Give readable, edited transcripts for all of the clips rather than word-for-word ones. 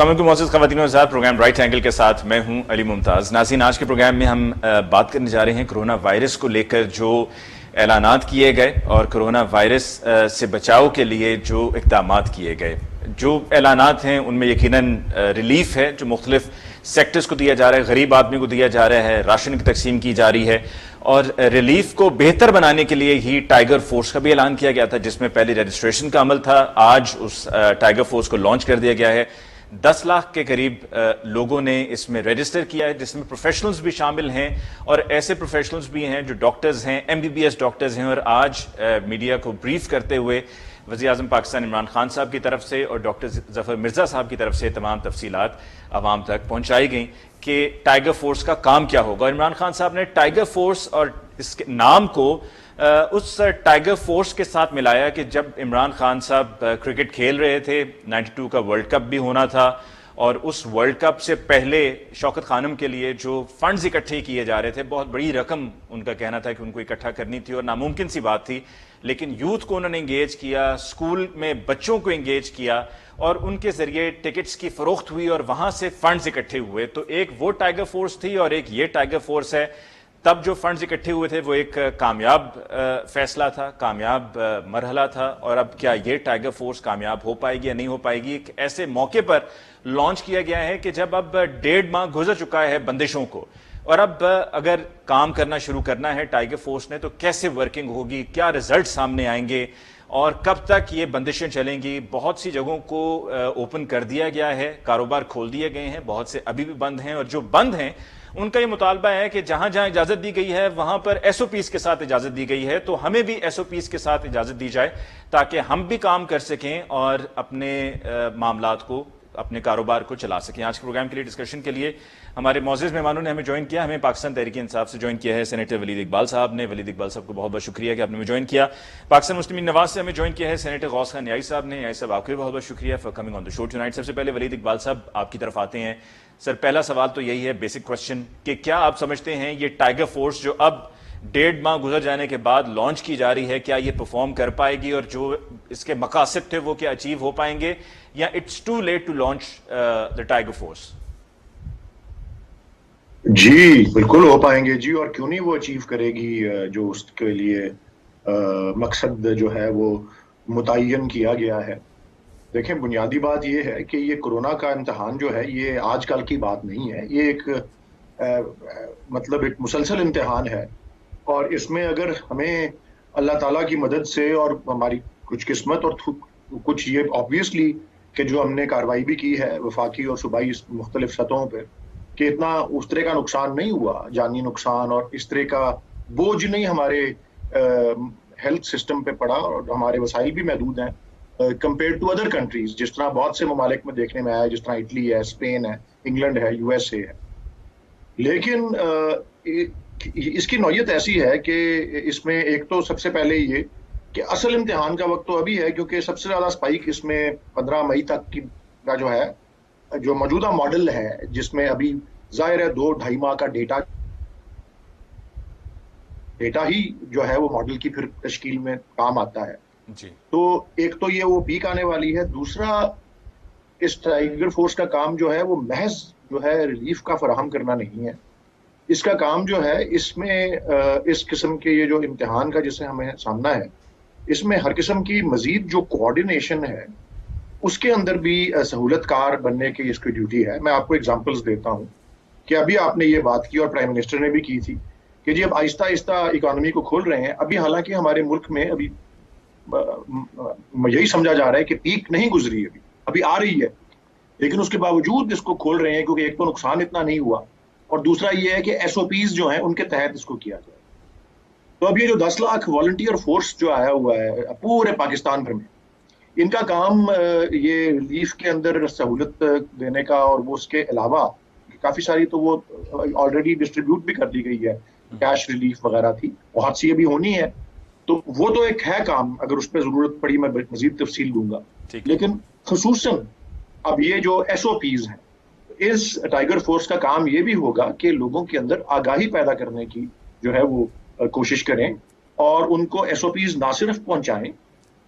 السلام علیکم معزز خواتین و حضرات، پروگرام رائٹ اینگل کے ساتھ میں ہوں علی ممتاز. ناظرین، آج کے پروگرام میں ہم بات کرنے جا رہے ہیں کرونا وائرس کو لے کر جو اعلانات کیے گئے اور کرونا وائرس سے بچاؤ کے لیے جو اقدامات کیے گئے. جو اعلانات ہیں ان میں یقیناً ریلیف ہے جو مختلف سیکٹرز کو دیا جا رہا ہے، غریب آدمی کو دیا جا رہا ہے، راشن کی تقسیم کی جا رہی ہے، اور ریلیف کو بہتر بنانے کے لیے ہی ٹائیگر فورس کا بھی اعلان کیا گیا تھا جس میں پہلے رجسٹریشن کا عمل تھا. آج اس ٹائیگر فورس کو لانچ کر دیا گیا ہے. 10 لاکھ کے قریب لوگوں نے اس میں رجسٹر کیا ہے، جس میں پروفیشنلز بھی شامل ہیں اور ایسے پروفیشنلز بھی ہیں جو ڈاکٹرز ہیں، MBBS ڈاکٹرز ہیں. اور آج میڈیا کو بریف کرتے ہوئے وزیر اعظم پاکستان عمران خان صاحب کی طرف سے اور ڈاکٹر ظفر مرزا صاحب کی طرف سے تمام تفصیلات عوام تک پہنچائی گئیں کہ ٹائیگر فورس کا کام کیا ہوگا. عمران خان صاحب نے ٹائیگر فورس اور اس کے نام کو اس ٹائیگر فورس کے ساتھ ملایا کہ جب عمران خان صاحب کرکٹ کھیل رہے تھے، 92 کا ورلڈ کپ بھی ہونا تھا، اور اس ورلڈ کپ سے پہلے شوکت خانم کے لیے جو فنڈز اکٹھے کیے جا رہے تھے، بہت بڑی رقم ان کا کہنا تھا کہ ان کو اکٹھا کرنی تھی اور ناممکن سی بات تھی، لیکن یوتھ کو انہوں نے انگیج کیا، اسکول میں بچوں کو انگیج کیا اور ان کے ذریعے ٹکٹس کی فروخت ہوئی اور وہاں سے فنڈز اکٹھے ہوئے. تو ایک وہ ٹائیگر فورس تھی اور ایک یہ ٹائیگر فورس ہے. تب جو فنڈز اکٹھے ہوئے تھے وہ ایک کامیاب فیصلہ تھا، کامیاب مرحلہ تھا. اور اب کیا یہ ٹائیگر فورس کامیاب ہو پائے گی یا نہیں ہو پائے گی؟ ایک ایسے موقع پر لانچ کیا گیا ہے کہ جب اب 1.5 ماہ گزر چکا ہے بندشوں کو، اور اب اگر کام کرنا شروع کرنا ہے ٹائیگر فورس نے تو کیسے ورکنگ ہوگی، کیا رزلٹ سامنے آئیں گے اور کب تک یہ بندشیں چلیں گی. بہت سی جگہوں کو اوپن کر دیا گیا ہے، کاروبار کھول دیے گئے ہیں، بہت سے ابھی بھی بند ہیں، اور جو بند ہیں ان کا یہ مطالبہ ہے کہ جہاں جہاں اجازت دی گئی ہے وہاں پر SOPs کے ساتھ اجازت دی گئی ہے، تو ہمیں بھی SOPs کے ساتھ اجازت دی جائے تاکہ ہم بھی کام کر سکیں اور اپنے معاملات کو، اپنے کاروبار کو چلا سکیں. آج کے پروگرام کے لیے ڈسکشن کے لیے ہمارے معزز مہمانوں نے ہمیں جوائن کیا. ہمیں پاکستان تحریک انصاف سے جوائن کیا ہے سینیٹر ولید اقبال صاحب نے. ولید اقبال صاحب کو بہت بہت شکریہ کہ آپ نے ہمیں جوائن کیا. پاکستان مسلم نواز سے ہمیں جوائن کیا ہے سینیٹر غوث خان نیائی صاحب نے. نیائی صاحب آپ کو بھی بہت بہت شکریہ for coming on the show tonight. سب سے پہلے ولید اقبال صاحب آپ کی طرف آتے ہیں. سر، پہلا سوال تو یہی ہے، بیسک کوشچن، کہ کیا آپ سمجھتے ہیں یہ ٹائیگر فورس جو اب 1.5 ماہ گزر جانے کے بعد لانچ کی جا رہی ہے، کیا یہ پرفارم کر پائے گی اور جو اس کے مقاصد تھے وہ کیا اچیو ہو پائیں گے، یا it's too late to launch the tiger force? جی بالکل ہو پائیں گے جی، اور کیوں نہیں وہ اچیو کرے گی جو اس کے لیے مقصد جو ہے وہ متعین کیا گیا ہے. دیکھیں، بنیادی بات یہ ہے کہ یہ کرونا کا امتحان جو ہے یہ آج کل کی بات نہیں ہے، یہ ایک مطلب ایک مسلسل امتحان ہے. اور اس میں اگر ہمیں اللہ تعالیٰ کی مدد سے اور ہماری کچھ قسمت اور کچھ یہ آبویسلی کہ جو ہم نے کارروائی بھی کی ہے وفاقی اور صوبائی مختلف سطحوں پہ، کہ اتنا اس طرح کا نقصان نہیں ہوا، جانی نقصان اور اس طرح کا بوجھ نہیں ہمارے ہیلتھ سسٹم پہ پڑا، اور ہمارے وسائل بھی محدود ہیں کمپیئر ٹو ادر کنٹریز، جس طرح بہت سے ممالک میں دیکھنے میں آیا، جس طرح اٹلی ہے، اسپین ہے، انگلینڈ ہے، USA ہے. لیکن اس کی نوعیت ایسی ہے کہ اس میں ایک تو سب سے پہلے یہ کہ اصل امتحان کا وقت تو ابھی ہے، کیونکہ سب سے زیادہ اسپائک اس میں 15 مئی تک کا جو ہے، جو موجودہ ماڈل ہے جس میں ابھی ظاہر ہے 2-2.5 ماہ کا ڈیٹا ہی جو ہے وہ ماڈل کی پھر تشکیل میں کام آتا ہے. جی، تو ایک تو یہ وہ پیک آنے والی ہے. دوسرا، اس ٹائیگر فورس کا کام جو ہے وہ محض جو ہے ریلیف کا فراہم کرنا نہیں ہے. اس کا کام جو ہے، اس میں اس قسم کے یہ جو امتحان کا جسے ہمیں سامنا ہے، اس میں ہر قسم کی مزید جو کوآرڈینیشن ہے اس کے اندر بھی سہولت کار بننے کی اس کی ڈیوٹی ہے. میں آپ کو اگزامپلس دیتا ہوں کہ ابھی آپ نے یہ بات کی اور پرائم منسٹر نے بھی کی تھی کہ جی اب آہستہ آہستہ اکانومی کو کھول رہے ہیں. ابھی حالانکہ ہمارے ملک میں ابھی یہی سمجھا جا رہا ہے کہ پیک نہیں گزری، ابھی آ رہی ہے، لیکن اس کے باوجود اس کو کھول رہے ہیں کیونکہ ایک تو نقصان اتنا نہیں ہوا، اور دوسرا یہ ہے کہ SOPs جو ہیں ان کے تحت اس کو کیا جائے. تو اب یہ جو 10 لاکھ والنٹیئر فورس جو آیا ہوا ہے پورے پاکستان بھر میں، ان کا کام یہ ریلیف کے اندر سہولت دینے کا، اور وہ اس کے علاوہ کافی ساری تو وہ آلریڈی ڈسٹریبیوٹ بھی کر دی گئی ہے، کیش ریلیف وغیرہ تھی، بہت سی ابھی ہونی ہے. تو وہ تو ایک ہے کام، اگر اس پہ ضرورت پڑی میں مزید تفصیل دوں گا. لیکن خصوصاً اب یہ جو SOPs ہیں، اس ٹائیگر فورس کا کام یہ بھی ہوگا کہ لوگوں کے اندر آگاہی پیدا کرنے کی جو ہے وہ کوشش کریں، اور ان کو SOPs نہ صرف پہنچائیں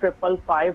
555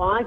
5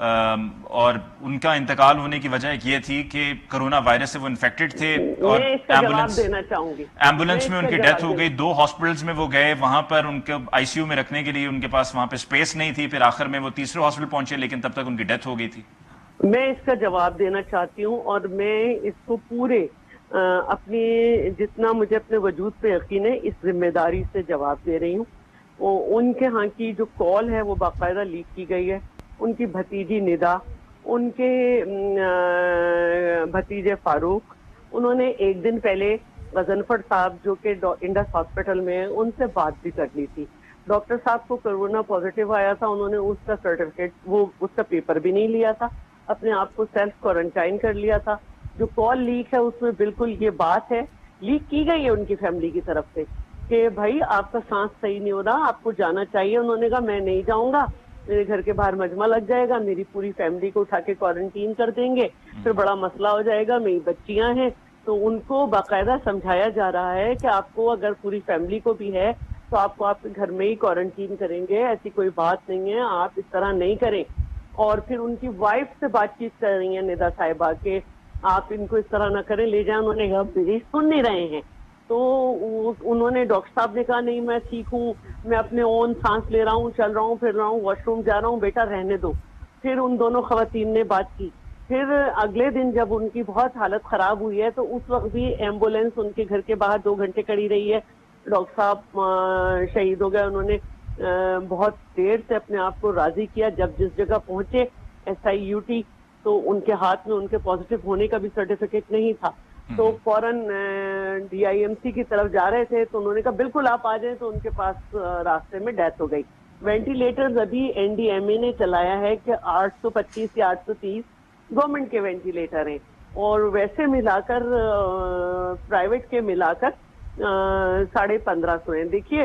اور ان کا انتقال ہونے کی وجہ یہ تھی کہ کرونا وائرس سے وہ انفیکٹڈ تھے اور میں اس کا جواب دینا چاہوں گی. ایمبولینس میں ان کی ڈیتھ ہو گئی. 2 ہاسپٹلز میں وہ گئے, وہاں پر ان کے آئی سی یو میں رکھنے کے لیے ان کے پاس وہاں پہ اسپیس نہیں تھی. پھر آخر میں وہ تیسرے ہاسپٹل پہنچے, لیکن تب تک ان کی ڈیتھ ہو گئی تھی. میں اس کا جواب دینا چاہتی ہوں اور میں اس کو پورے اپنی جتنا مجھے اپنے وجود پہ یقین ہے اس ذمہ داری سے جواب دے رہی ہوں. ان کے ہاں کی جو کال ہے وہ باقاعدہ لیک کی گئی ہے. ان کی بھتیجی ندا, ان کے بھتیجے فاروق, انہوں نے ایک دن پہلے غضنفر صاحب جو کہ انڈس ہاسپٹل میں ہیں ان سے بات بھی کر لی تھی. ڈاکٹر صاحب کو کرونا پازیٹیو آیا تھا, انہوں نے اس کا سرٹیفکیٹ وہ اس کا پیپر بھی نہیں لیا تھا, اپنے آپ کو سیلف کوارنٹائن کر لیا تھا. جو کال لیک ہے اس میں بالکل یہ بات ہے, لیک کی گئی ہے ان کی فیملی کی طرف سے کہ بھائی آپ کا سانس صحیح نہیں ہو رہا, آپ کو جانا چاہیے. انہوں نے کہا میں نہیں جاؤں گا, میرے گھر کے باہر مجمع لگ جائے گا, میری پوری فیملی کو اٹھا کے کوارنٹین کر دیں گے, پھر بڑا مسئلہ ہو جائے گا, میری بچیاں ہیں. تو ان کو باقاعدہ سمجھایا جا رہا ہے کہ آپ کو اگر پوری فیملی کو بھی ہے تو آپ کو آپ کے گھر میں ہی کوارنٹین کریں گے, ایسی کوئی بات نہیں ہے, آپ اس طرح نہیں کریں. اور پھر ان کی وائف سے بات چیت کر رہی ہیں ندا صاحبہ کہ آپ ان کو اس طرح نہ کریں, لے جائیں. انہوں نے کہا سن نہیں رہے ہیں. تو انہوں نے ڈاکٹر صاحب نے کہا نہیں میں ٹھیک ہوں, میں اپنے اون سانس لے رہا ہوں, چل رہا ہوں, پھر رہا ہوں, واش روم جا رہا ہوں, بیٹا رہنے دو. پھر ان دونوں خواتین نے بات کی. پھر اگلے دن جب ان کی بہت حالت خراب ہوئی ہے تو اس وقت بھی ایمبولینس ان کے گھر کے باہر 2 گھنٹے کھڑی رہی ہے. ڈاکٹر صاحب شہید ہو گئے. انہوں نے بہت دیر سے اپنے آپ کو راضی کیا. جب جس جگہ پہنچے SIUT تو ان کے ہاتھ میں ان کے پازیٹیو ہونے کا بھی سرٹیفکیٹ نہیں تھا. تو فوراً DIMC کی طرف جا رہے تھے تو انہوں نے کہا بالکل آپ آ جائیں, تو ان کے پاس راستے میں ڈیتھ ہو گئی. وینٹیلیٹرز ابھی NDMA نے چلایا ہے کہ 825 یا 830 گورنمنٹ کے وینٹیلیٹر ہیں, اور ویسے ملا کر پرائیویٹ کے ملا کر 1550 ہیں. دیکھیے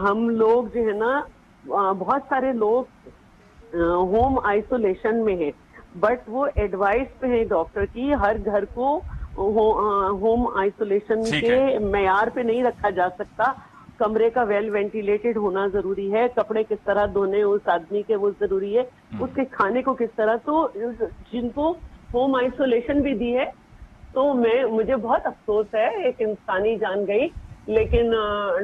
ہم لوگ جو ہے نا بہت سارے لوگ ہوم آئسولیشن میں ہیں, بٹ وہ ایڈوائس پہ ہے ڈاکٹر کی, ہر گھر کو ہوم آئسولیشن کے معیار پہ نہیں رکھا جا سکتا. کمرے کا ویل وینٹیلیٹڈ ہونا ضروری ہے, کپڑے کس طرح دھونے اس آدمی کے وہ ضروری ہے, اس کے کھانے کو کس طرح. تو جن کو ہوم آئسولیشن بھی دی ہے تو مجھے بہت افسوس ہے, ایک انسانی جان گئی, لیکن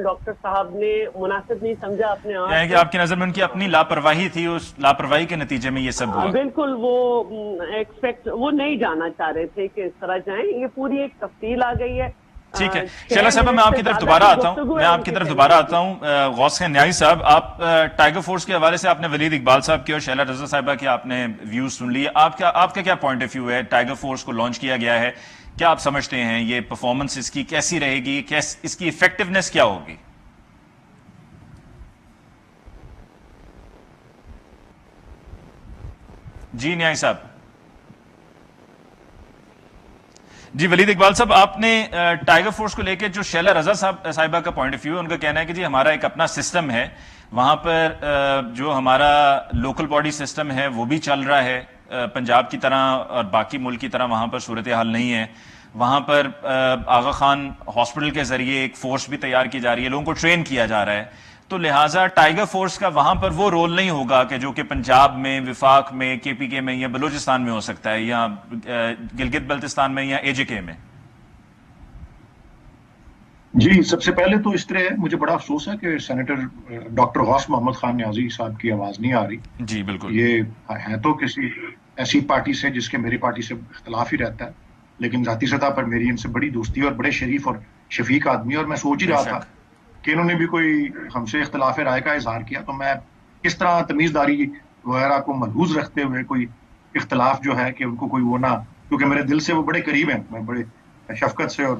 ڈاکٹر صاحب نے مناسب نہیں سمجھا اپنے آپ. یعنی کہ آپ کی نظر میں ان کی اپنی لاپرواہی تھی, اس لاپرواہی کے نتیجے میں یہ سب ہوا. بالکل, وہ نہیں جانا چاہ رہے تھے کہ اس طرح جائیں. یہ پوری ایک تفصیل آ گئی ہے. ٹھیک ہے شیلا صاحبہ, میں آپ کی طرف دوبارہ آتا ہوں. غوث خان نیازی صاحب, آپ ٹائیگر فورس کے حوالے سے آپ نے ولید اقبال صاحب کی اور شیلا رضا صاحبہ کی آپ نے ویوز سن لیے. آپ کا کیا پوائنٹ آف ویو ہے؟ ٹائیگر فورس کو لانچ کیا گیا ہے, کیا آپ سمجھتے ہیں یہ پرفارمنس اس کی کیسی رہے گی, اس کی ایفیکٹونیس کیا ہوگی؟ جی نیازی صاحب. جی ولید اقبال صاحب, آپ نے ٹائیگر فورس کو لے کے جو شیلا رضا صاحبہ کا پوائنٹ آف ویو, ان کا کہنا ہے کہ جی ہمارا ایک اپنا سسٹم ہے, وہاں پر جو ہمارا لوکل باڈی سسٹم ہے وہ بھی چل رہا ہے, پنجاب کی طرح اور باقی ملک کی طرح وہاں پر صورتحال نہیں ہے. وہاں پر آغا خان ہاسپٹل کے ذریعے ایک فورس بھی تیار کی جا رہی ہے, لوگوں کو ٹرین کیا جا رہا ہے. تو لہٰذا ٹائیگر فورس کا وہاں پر وہ رول نہیں ہوگا کہ جو کہ پنجاب میں, وفاق میں, KPK میں یا بلوچستان میں ہو سکتا ہے, یا گلگت بلتستان میں یا AJK میں. جی سب سے پہلے تو اس طرح مجھے بڑا افسوس ہے کہ سینیٹر ڈاکٹر غوث محمد خان نیازی صاحب کی آواز نہیں آ رہی. جی بالکل, یہ ہے تو کسی ایسی پارٹی سے جس کے میری پارٹی سے اختلاف ہی رہتا ہے, لیکن ذاتی سطح پر میری ان سے بڑی دوستی اور بڑے شریف اور شفیق آدمی, اور میں سوچ ہی رہا تھا کہ انہوں نے بھی کوئی ہم سے اختلاف رائے کا اظہار کیا تو میں کس طرح تمیزداری وغیرہ کو ملحوظ رکھتے ہوئے کوئی اختلاف جو ہے کہ ان کو کوئی وہ نہ, کیونکہ میرے دل سے وہ بڑے قریب ہیں, میں بڑے شفقت سے اور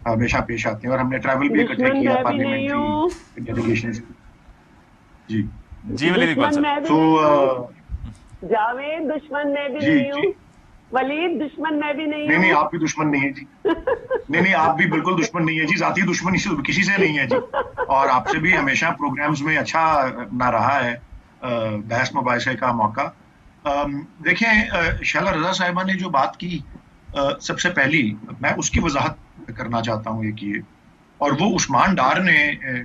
ہمیشہ پیش آتے ہیں, اور ہم نے ٹریول بھی اکٹھے کیا پارلیمنٹری ڈیلیگیشن. جی جی ولید اقبال صاحب. تو جاوید دشمن میں بھی نہیں ہوں, ولید دشمن میں بھی نہیں ہوں. نہیں آپ بھی دشمن نہیں ہے جی, نہیں آپ بھی بالکل دشمن نہیں ہے جی, ذاتی دشمن کسی سے نہیں ہے جی, اور آپ سے بھی ہمیشہ پروگرامز میں اچھا نہ رہا ہے بحث مباحثے کا موقع. دیکھیں شیلا رضا صاحبہ نے جو بات کی, سب سے پہلی میں اس کی وضاحت کرنا چاہتا ہوں ایک یہ, اور وہ عثمان ڈار نے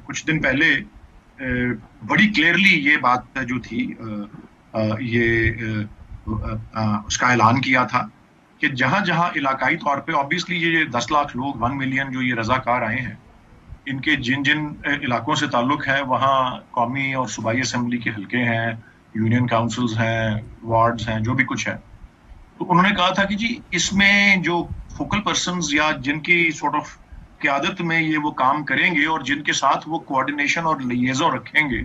کچھ دن پہلے بڑی کلیئرلی یہ بات جو تھی یہ اس کا اعلان کیا تھا کہ جہاں جہاں علاقائی طور پہ آبویسلی یہ 10 لاکھ لوگ 1 ملین جو یہ رضاکار آئے ہیں، ان کے جن جن علاقوں سے تعلق ہے وہاں قومی اور صوبائی اسمبلی کے حلقے ہیں، یونین کاؤنسلز ہیں، وارڈز ہیں، جو بھی کچھ ہے، تو انہوں نے کہا تھا کہ جی اس میں جو فوکل پرسنز یا جن کی سورٹ آف قیادت میں یہ وہ کام کریں گے اور جن کے ساتھ وہ کوآرڈینیشن اور لیزو رکھیں گے،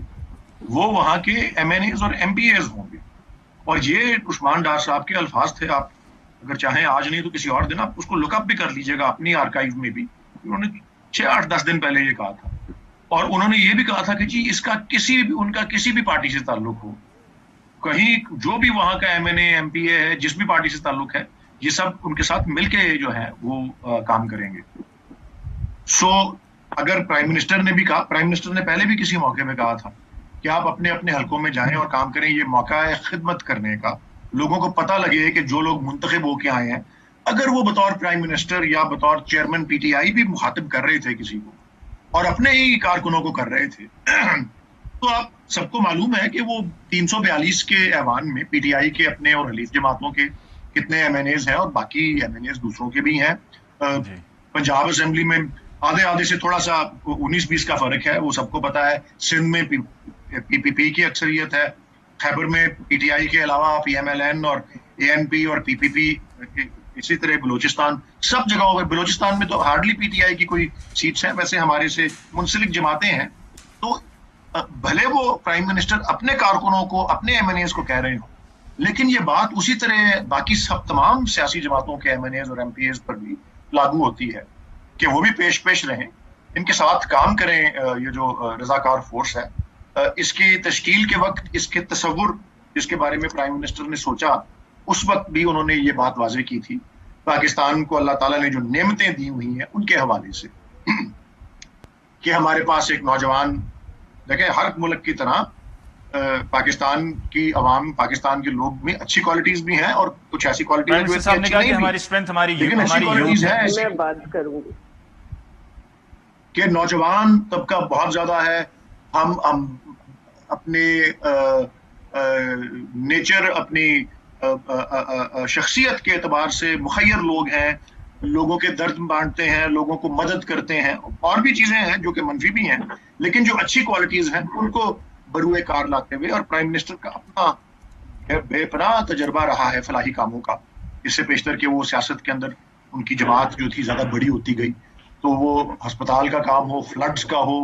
وہ وہاں کے ایم این ایز اور ایم پی ایز ہوں گے. اور یہ عثمان ڈار صاحب کے الفاظ تھے. آپ اگر چاہیں آج نہیں تو کسی اور دن آپ اس کو لک اپ بھی کر لیجیے گا اپنی آرکائیو میں بھی. انہوں نے 6-8-10 دن پہلے یہ کہا تھا. اور انہوں نے یہ بھی کہا تھا کہ جی اس کا ان کا کسی بھی پارٹی سے تعلق ہو، کہیں جو بھی وہاں کا M N A M P A ہے، جس بھی پارٹی سے تعلق ہے، یہ سب ان کے ساتھ مل کے جو ہے وہ کام کریں گے. سو اگر پرائم منسٹر نے بھی کہا، پرائم منسٹر نے پہلے بھی کسی موقع میں کہا تھا کہ آپ اپنے اپنے حلقوں میں جائیں اور کام کریں، یہ موقع ہے خدمت کرنے کا. لوگوں کو پتہ لگے کہ جو لوگ منتخب ہو کے آئے ہیں، اگر وہ بطور پرائم منسٹر یا بطور چیئرمین پی ٹی آئی بھی مخاطب کر رہے تھے کسی کو اور اپنے ہی کارکنوں کو کر رہے تھے، تو آپ سب کو معلوم ہے کہ وہ 342 کے ایوان میں پی ٹی آئی کے اپنے اور حلیف جماعتوں کے کتنے ایم این ایز ہیں اور باقی ایم این ایز دوسروں کے بھی ہیں. پنجاب اسمبلی میں آدھے سے تھوڑا سا 19-20 کا فرق ہے، وہ سب کو پتا ہے. سندھ میں پی پی پی کی اکثریت ہے، خیبر میں پی ٹی آئی کے علاوہ پی ایم ایل این اور اے این پی اور پی پی پی، اسی طرح بلوچستان، سب جگہوں پہ. بلوچستان میں تو ہارڈلی پی ٹی آئی کی کوئی سیٹس ہیں، ویسے ہمارے سے منسلک جماعتیں ہیں. تو بھلے وہ پرائم منسٹر اپنے کارکنوں کو، اپنے ایم این ایز کو کہہ رہے ہوں، لیکن یہ بات اسی طرح باقی سب تمام سیاسی جماعتوں کے ایم این ایز اور ایم پی ایز پر بھی لاگو ہوتی ہے کہ وہ بھی پیش رہیں، ان کے ساتھ کام کریں. یہ جو رضاکار فورس ہے، اس کی تشکیل کے وقت اس کے تصور جس کے بارے میں پرائم منسٹر نے سوچا، اس وقت بھی انہوں نے یہ بات واضح کی تھی پاکستان کو اللہ تعالیٰ نے جو نعمتیں دی ہوئی ہیں ان کے حوالے سے، کہ ہمارے پاس ایک نوجوان، دیکھیں ہر ملک کی طرح پاکستان کی عوام، پاکستان کے لوگ میں اچھی کوالٹیز بھی ہیں اور کچھ ایسی کوالٹیز جو اچھی نہیں بھی، لیکن اچھی کوالٹیز ہیں. میں بات کروں گی کہ نوجوان طبقہ بہت زیادہ ہے. ہم اپنے نیچر، اپنی شخصیت کے اعتبار سے مخیر لوگ ہیں، لوگوں کے درد بانٹتے ہیں، لوگوں کو مدد کرتے ہیں، اور بھی چیزیں ہیں جو کہ منفی بھی ہیں، لیکن جو اچھی کوالٹیز ہیں ان کو بروئے کار لاتے ہوئے. اور پرائم منسٹر کا اپنا بے پناہ تجربہ رہا ہے فلاحی کاموں کا. اس سے پیشتر کہ وہ سیاست کے اندر ان کی جماعت جو تھی زیادہ بڑی ہوتی گئی، تو وہ ہسپتال کا کام ہو، فلڈز کا ہو،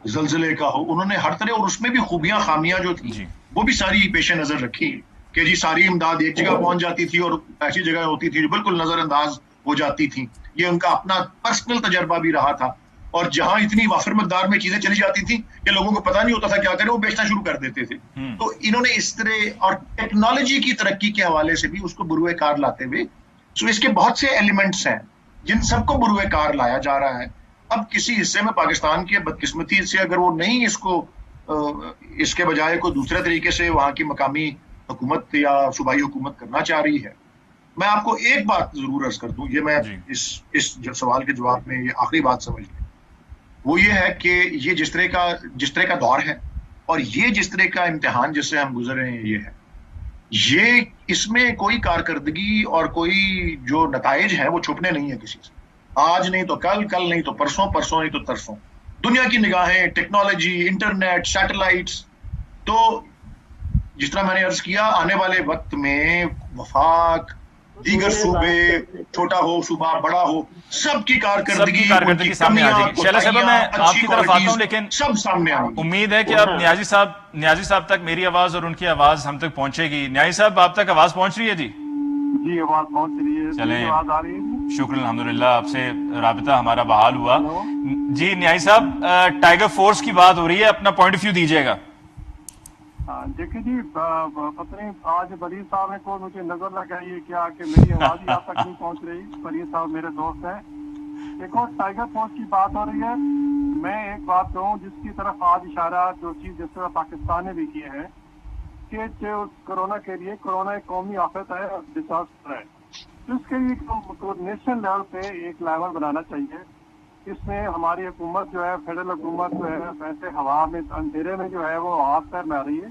زلزلے کا ہو، انہوں نے ہر طرح، اور اس میں بھی خوبیاں خامیاں جو تھی وہ بھی ساری پیش نظر رکھی کہ جی ساری امداد ایک جگہ پہنچ جاتی تھی اور ایسی جگہ ہوتی تھی جو بالکل نظر انداز ہو جاتی تھی. یہ ان کا اپنا پرسنل تجربہ بھی رہا تھا. اور جہاں اتنی وافر مقدار میں چیزیں چلی جاتی تھیں کہ لوگوں کو پتہ نہیں ہوتا تھا کیا کریں، وہ بیچنا شروع کر دیتے تھے. تو انہوں نے اس طرح، اور ٹیکنالوجی کی ترقی کے حوالے سے بھی اس کو بروئے کار لاتے ہوئے، سو اس کے بہت سے ایلیمنٹس ہیں جن سب کو بروئے کار لایا جا رہا ہے. اب کسی حصے میں پاکستان کی بدقسمتی سے اگر وہ نہیں اس کے بجائے کوئی دوسرے طریقے سے وہاں کی مقامی حکومت یا صوبائی حکومت کرنا چاہ رہی ہے. میں آپ کو ایک بات ضرور عرض کر دوں، یہ میں اس سوال کے جواب میں یہ آخری بات سمجھ لیں، وہ یہ ہے کہ یہ جس طرح کا دور ہے اور یہ جس طرح کا امتحان جس سے ہم گزر رہے ہیں، یہ اس میں کوئی کارکردگی اور کوئی جو نتائج ہیں وہ چھپنے نہیں ہیں کسی سے. آج نہیں تو کل، کل نہیں تو پرسوں، پرسوں نہیں تو ترسوں. دنیا کی نگاہیں، ٹیکنالوجی، انٹرنیٹ، سیٹلائٹس، تو جس طرح میں نے عرض کیا، آنے والے وقت میں وفاق، دیگر صوبے، چھوٹا ہو صوبہ، بڑا ہو، سب کی کارکردگی سامنے آ جائے گی. شیلا صاحبہ میں آپ کی طرف آتا ہوں، لیکن سب سامنے آئیں گی. امید ہے کہ اب نیازی صاحب تک میری آواز اور ان کی آواز ہم تک پہنچے گی. نیازی صاحب آپ تک آواز پہنچ رہی ہے؟ جی آواز پہنچ رہی ہے. چلیں، آواز آ رہی ہے. شکر الحمدللہ، آپ سے رابطہ ہمارا بحال ہوا. جی نیازی صاحب، ٹائیگر فورس کی بات ہو رہی ہے، اپنا پوائنٹ آف ویو دیجیے گا. دیکھیں جی، پتہ نہیں آج فرید صاحب نے کو مجھے نظر لگائی ہے کیا کہ میری آواز ہی آپ تک نہیں پہنچ رہی. فرید صاحب میرے دوست ہیں. ایک اور ٹائیگر فورس کی بات ہو رہی ہے. میں ایک بات کہوں جس کی طرف آج اشارہ، جو چیز جس طرح پاکستان نے بھی کی ہے کہ جو کرونا کے لیے، کرونا ایک قومی آفت ہے، ڈیزاسٹر ہے، اس کے لیے نیشنل لیول پہ ایک لیول بنانا چاہیے. اس میں ہماری حکومت جو ہے، فیڈرل حکومت جو ہے، ویسے ہوا میں اندھیرے میں جو ہے وہ ہاتھ پیر میں آ رہی ہے.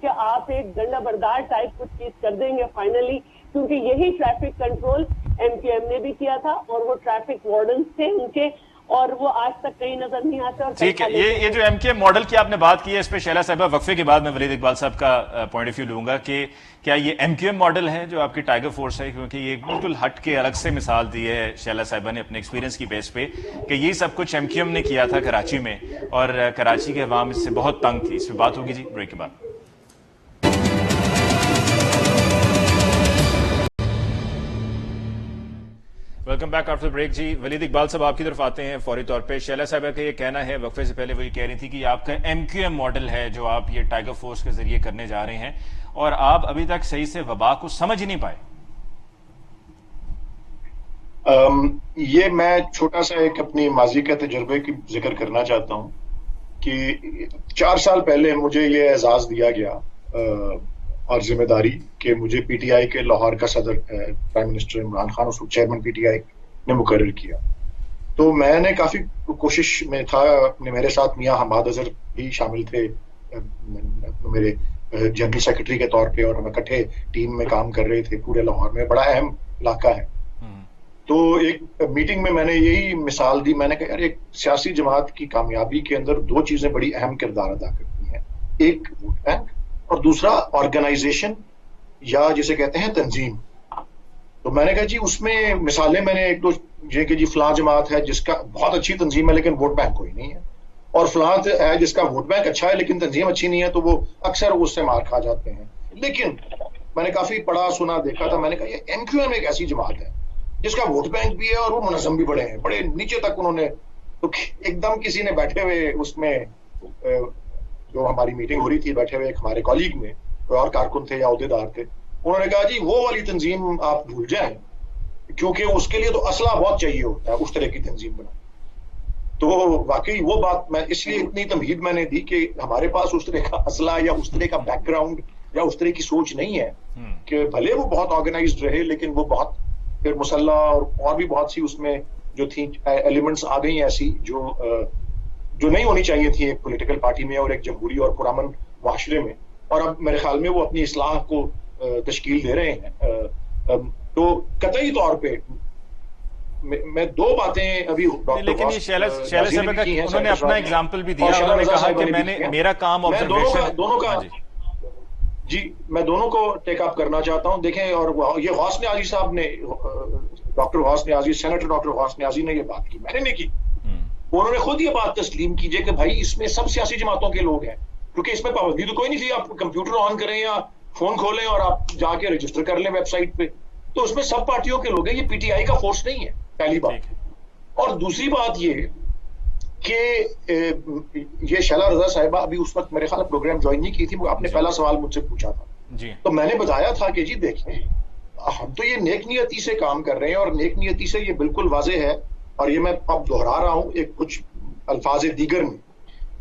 کہ آپ ایک ڈنڈا بردار ٹائپ کچھ چیز کر دیں گے فائنلی، کیونکہ یہی ٹریفک کنٹرول MQM نے بھی کیا تھا اور وہ ٹریفک وارڈنز تھے ان کے، اور وہ آج تک کہیں نظر نہیں آتے. اور ٹھیک ہے، یہ جو MQM ماڈل کی آپ نے بات کی ہے اس پہ شیلا صاحبہ وقفے کے بعد میں ولید اقبال صاحب کا پوائنٹ آف ویو لوں گا کہ کیا یہ MQM ماڈل ہے جو آپ کی ٹائیگر فورس ہے، کیونکہ یہ بالکل ہٹ کے الگ سے مثال دی ہے شیلا صاحبہ نے اپنے ایکسپیرینس کی بیس پہ کہ یہ سب کچھ MQM نے کیا تھا کراچی میں اور کراچی کے عوام اس سے بہت تنگ تھی. اس پہ بات ہوگی جی بریک کے بعد. Welcome back after break. جی ولید اقبال صاحب آپ کی طرف آتے ہیں فوری طور پہ. شیلا صاحبہ کا یہ کہنا ہے، وقفے سے پہلے وہی کہہ رہی تھی کہ یہ آپ کا MQM ماڈل ہے جو آپ یہ ٹائیگر فورس کے ذریعے کرنے جا رہے ہیں اور آپ ابھی تک صحیح سے وبا کو سمجھ ہی نہیں پائے. یہ میں چھوٹا سا ایک اپنی ماضی کے تجربے کی ذکر کرنا چاہتا ہوں کہ 4 سال پہلے مجھے یہ اعزاز دیا گیا اور ذمہ داری کہ مجھے PTI کے لاہور کا صدر پرائم منسٹر عمران خان، اس کو چیئرمین PTI نے مقرر کیا. تو میں نے کافی کوشش میں تھا، میرے ساتھ میاں حماد اظہر بھی شامل تھے میرے جنرل سیکرٹری کے طور پہ، اور ہم اکٹھے ٹیم میں کام کر رہے تھے. پورے لاہور میں بڑا اہم علاقہ ہے. تو ایک میٹنگ میں نے یہی مثال دی. میں نے کہا یار ایک سیاسی جماعت کی کامیابی کے اندر 2 چیزیں بڑی اہم کردار ادا کرتی ہیں، ایک ووٹ بینک اور دوسرا آرگنائزیشن یا جسے کہتے ہیں تنظیم. تو میں نے کہا جی اس میں مثالیں میں نے ایک دو یہ کہ جی فلاں جماعت ہے جس کا بہت اچھی تنظیم ہے لیکن ووٹ بینک کوئی نہیں ہے، اور فلاں ہے جس کا ووٹ بینک اچھا ہے لیکن تنظیم اچھی نہیں ہے، تو وہ اکثر اس سے مار کھا جاتے ہیں. لیکن میں نے کافی پڑھا سنا دیکھا تھا. میں نے کہا یہ MQM ایک ایسی جماعت ہے جس کا ووٹ بینک بھی ہے اور وہ منظم بھی بڑے ہیں، بڑے نیچے تک انہوں نے. تو ایک دم کسی نے بیٹھے ہوئے اس میں جو ہماری میٹنگ ہو رہی تھی، بیٹھے ہوئے ایک ہمارے کالیگ میں اور کارکن تھے یا عہدیدار تھے، انہوں نے کہا جی وہ والی تنظیم آپ بھول جائیں کیونکہ اس کے لیے تو اسلحہ بہت چاہیے ہوتا ہے اس طرح کی تنظیم بنا. تو واقعی وہ بات میں اس لیے اتنی تمہید میں نے دی کہ ہمارے پاس اس طرح کا اسلحہ یا اس طرح کا بیک گراؤنڈ یا اس طرح کی سوچ نہیں ہے کہ بھلے وہ بہت آرگنائزڈ رہے لیکن وہ بہت پھر مسلح اور بھی بہت سی اس میں جو تھی ایلیمنٹس آ گئی ایسی جو نہیں ہونی چاہیے تھی ایک پولیٹیکل پارٹی میں اور ایک جمہوری اور پرامن معاشرے میں. اور اب میرے خیال میں وہ اپنی اصلاح کو تشکیل دے رہے ہیں. تو قطعی طور پہ میں 2 باتیں ابھی لیکن یہ شیلا صاحب کا انہوں نے اپنا اگزامپل بھی دیا، انہوں نے کہا کہ میں نے میرا کام آبزرویشن دونوں کا جی میں دونوں کو ٹیک اپ کرنا چاہتا ہوں. دیکھیں اور یہ غوث نیازی صاحب نے، ڈاکٹر غوث نیازی، سینیٹر ڈاکٹر غوث نیازی نے یہ بات کی، میں نے نہیں کی. انہوں نے خود یہ بات تسلیم کیجئے کہ بھائی اس میں سب سیاسی جماعتوں کے لوگ ہیں، کیونکہ اس میں پابندی تو کوئی نہیں تھی آپ کمپیوٹر آن کریں یا فون کھولیں اور آپ جا کے رجسٹر کر لیں ویب سائٹ پہ. تو اس میں سب پارٹیوں کے لوگ ہیں، یہ PTI کا فورس نہیں ہے، پہلی بات. اور دوسری بات یہ کہ یہ شیلا رضا صاحبہ ابھی اس وقت میرے خیال پروگرام جوائن نہیں کی تھی، وہ آپ نے پہلا سوال مجھ سے پوچھا تھا تو میں نے بتایا تھا کہ جی دیکھیں ہم تو یہ نیک نیتی سے کام کر رہے ہیں، اور نیک نیتی سے یہ بالکل واضح ہے، اور یہ میں اب دہرا رہا ہوں ایک کچھ الفاظ دیگر میں،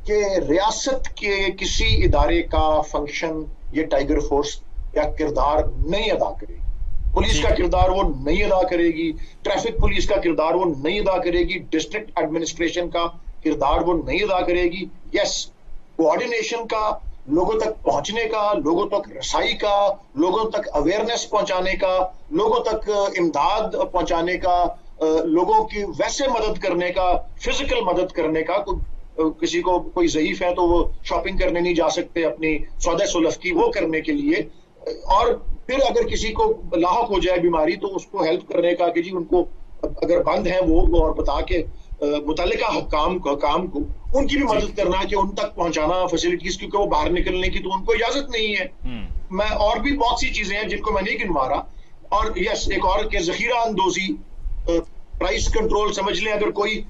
کہ ریاست کے کسی ادارے کا فنکشن یہ ٹائیگر فورس یا کردار نہیں ادا کرے گی. پولیس کا کردار وہ نہیں ادا کرے گی، ٹریفک پولیس کا کردار وہ نہیں ادا کرے گی، ڈسٹرکٹ ایڈمنسٹریشن کا کردار وہ نہیں ادا کرے گی. یس کوآرڈینیشن کا، لوگوں تک پہنچنے کا، لوگوں تک رسائی کا، لوگوں تک اویئرنیس پہنچانے کا، لوگوں تک امداد پہنچانے کا، لوگوں کی ویسے مدد کرنے کا، فزیکل مدد کرنے کا. کسی کو کوئی ضعیف ہے تو وہ شاپنگ کرنے نہیں جا سکتے اپنی سودا سلف کی، وہ کرنے کے لیے. اور پھر اگر کسی کو لاحق ہو جائے بیماری تو اس کو ہیلپ کرنے کا کہ جی ان کو اگر بند ہیں وہ اور بتا کے متعلقہ حکام کو ان کی بھی مدد کرنا کہ ان تک پہنچانا فیسلٹیز، کیونکہ وہ باہر نکلنے کی تو ان کو اجازت نہیں ہے. میں اور بھی بہت سی چیزیں ہیں جن کو میں نہیں گنوا رہا. اور یس ایک اور کہ ذخیرہ اندوزی، پرائس کنٹرول سمجھ لیں، اگر کوئی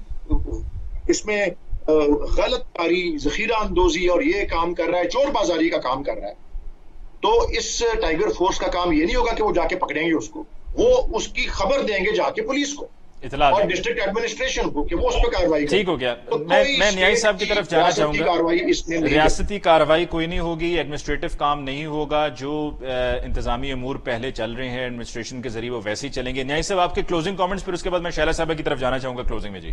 اس میں غلط کاری، ذخیرہ اندوزی اور یہ کام کر رہا ہے، چور بازاری کا کام کر رہا ہے، تو اس ٹائیگر فورس کا کام یہ نہیں ہوگا کہ وہ جا کے پکڑیں گے اس کو، وہ اس کی خبر دیں گے جا کے پولیس کو اور ڈسٹرکٹ ایڈمنسٹریشن کو کہ وہ اس پہ کارروائی کرے. ٹھیک ہو گیا. میں نیائی صاحب کی طرف جانا چاہوں گا. ریاستی کارروائی کوئی نہیں ہوگی، ایڈمنسٹریٹو کام نہیں ہوگا، جو انتظامی امور پہلے چل رہے ہیں ایڈمنسٹریشن کے ذریعے وہ ویسے ہی چلیں گے. نیائی صاحب آپ کے کلوزنگ کامنٹس، پھر اس کے بعد میں شیلا صاحبہ کی طرف جانا چاہوں گا کلوزنگ میں. جی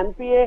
MPA